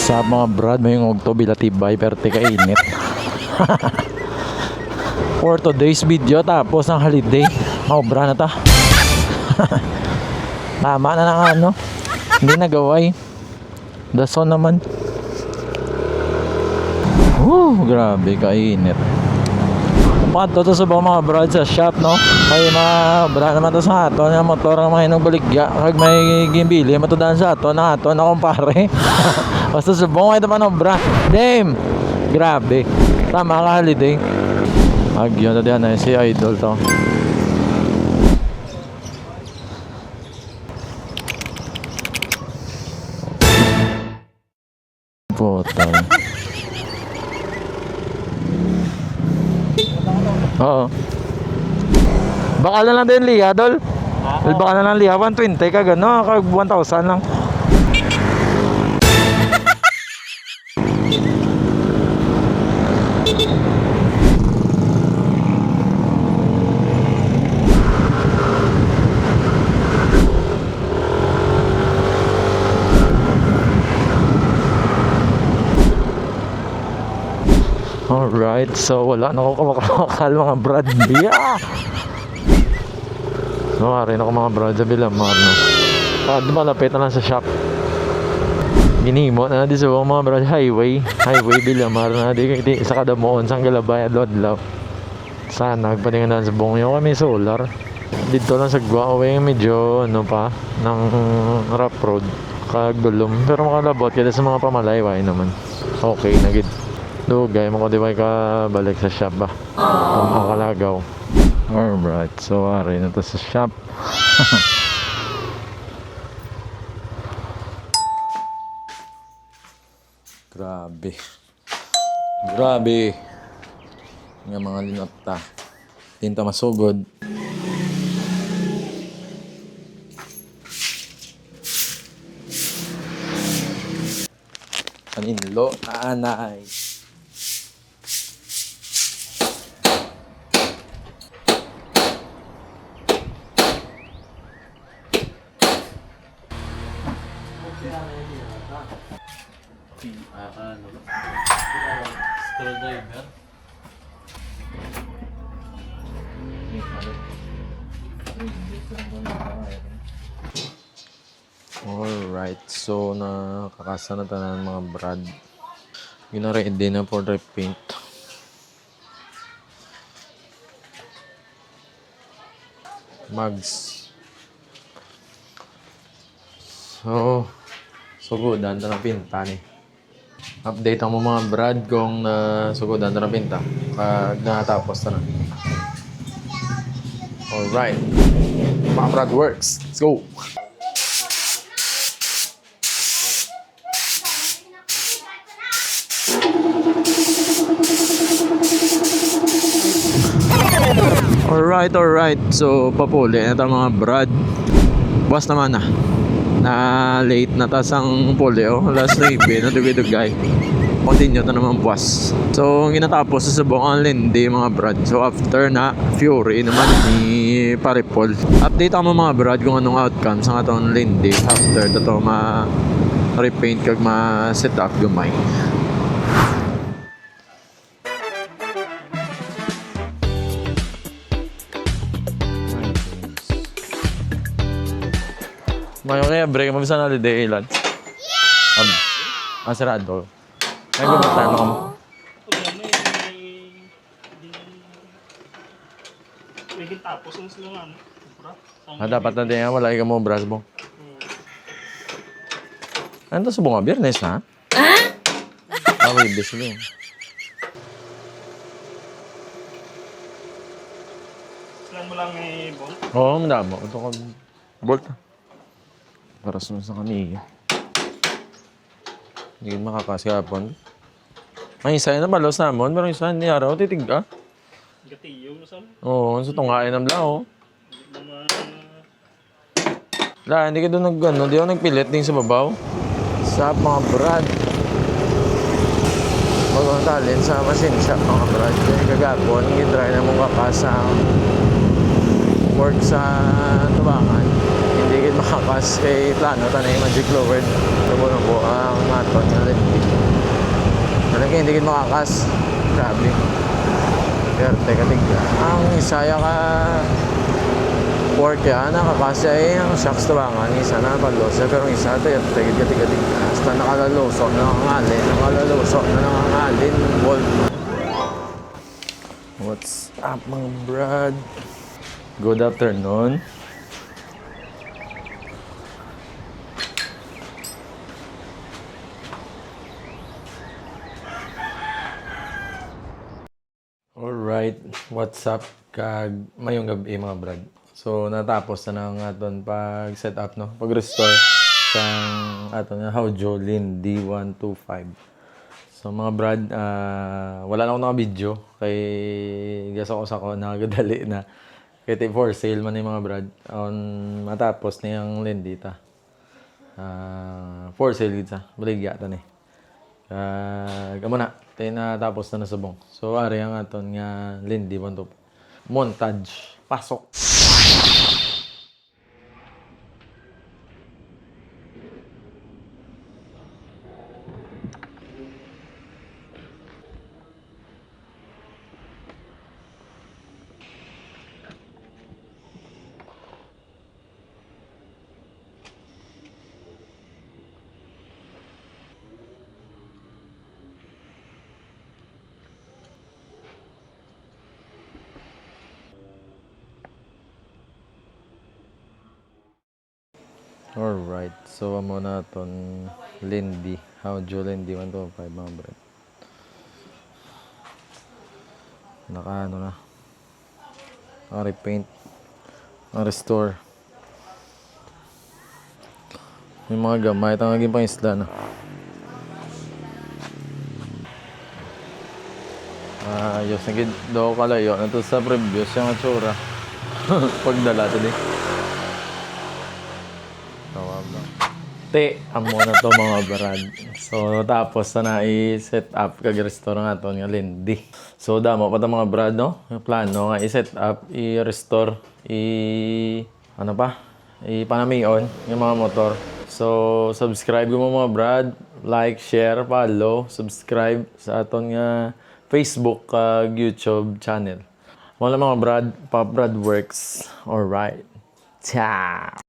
Sa mga brad, may ngog to bilatibay pero tika init. For today's video, tapos ng holiday. Maubra na ta. Tama na ng ano. Hindi nagaway. Dason naman. Grabe kainit. Pato to sa mga brad sa shop, no? Kaya mga brad naman to sa ato na motor ng mga hinong baligya. Kag may gimbili matudan sa ato na kumpare. Basta subong ito pa no brad. Damn! Grabe. Tama ka holiday. Agyon na na si Idol to. Potay. Oo. Baka na lang din liha, Dol. Baka na lang liha, 120 ka gano, kag 1,000 lang. Alright, so wala na ako kamakakal mga brad. Yeah! Rin ako mga brad sa Bilamar, no? Malapit na lang sa shop. Ginimo na di sa mga brad highway Bilamar na di sa kadamoon sang galabay adlaw. Sana nagpatingan na sa bongyo kami solar. Dito lang sa Guaway medyo ano pa ng rough road kagulom pero makalabot kada sa mga pamalayway naman. Okay na gid. Dugay mo ko di ba ka balik sa shop ba? Makalagaw. Alright, so ari na to sa shop. Grabe nga mga linota. Tinta masugod. Kaninlo anay. Screwdriver. Alright, so nakakasa na tanan mga brad. Gina-ready na for repaint. Mags. So good, anda na pinta ni. Update ang mga brad kung sugodan na pinta. Pag natapos na. Alright. Mga brad works. Let's go. Alright. So, papuli. Ito mga brad. Buwas naman na late na tasang polio last night na dugay-dugay continue na naman buwas. So ginatapos sa Subong Lindi mga brad. So after na Fury naman ni Paripol, update ako mga brad kung anong outcome sa atong Lindi after dato repaint kag ma-set up gamay. Mayo kaya break mo bisa na holiday ilan? Sarado. Ay gumatan mo. May tapos ang sila Dapat na din wala ka mo bras mo. Ano sa bunga Biyernes na? Wibis mo. Saan mo lang may bolt? Oo, madamo. Ito ko bolt. Para sa kaniya. Hindi makakasyapon. May isa na balos namon, pero isa ni araw titig ka. Gatiyo na saan? Oo, sa tungain ng lao. Hindi ka doon di ako nagpilit din sa babaw. Sa mga brad. Huwag talin sa machine shop mga brad. Kaya kagapon, i-try na mong kapasang work sa tubangan. Hindi kita makapas kay plano tanay magic lowered. Tubo ang nga ito. Talaga hindi kita makakas. Grabe. Pero teka tigla. Ang isaya ka pork yan, nakakasya ang shocks to ba nga. Isa na nakalosa. Pero isa ito yung tigil. Hasta nakalalusok na nangangalin. Bolt. What's up mga brad? Good afternoon. Alright, what's up? Mayong gabi mga brad. So natapos na ng aton pag set up no, pag restore sa aton nga Haujo Lindy 125. So mga brad, wala na ako naka-video kay gas ako sa ko nakagadali na kay for sale man yung mga brad on matapos na yung Lindy ta. For sale gid sa baligya ta ni. Gamo na tayo natapos na nasubong. So ari ang aton nga Lindy 125. Montage. Pasok. Alright, so amo na ton Lindy, Haujo Lindy 125 mga brad. Naka ano na, repaint, restore. Yung mga gamay, ito ang naging pang isla na. Ayos, naging daw kalayo, nato sa previous yung atsura. Pagdala ito din. Amo na to mga brad. So tapos na i-set up kag restore nga to nga Lindy. So damo pa ta mga brad no. Yung plano nga i-set up, i-restore, ano pa? Ipanamion yung mga motor. So subscribe mo mga brad, like, share, follow, subscribe sa aton nga Facebook kag YouTube channel. Wala mga brad, Pop Brad Works. Alright. Ciao.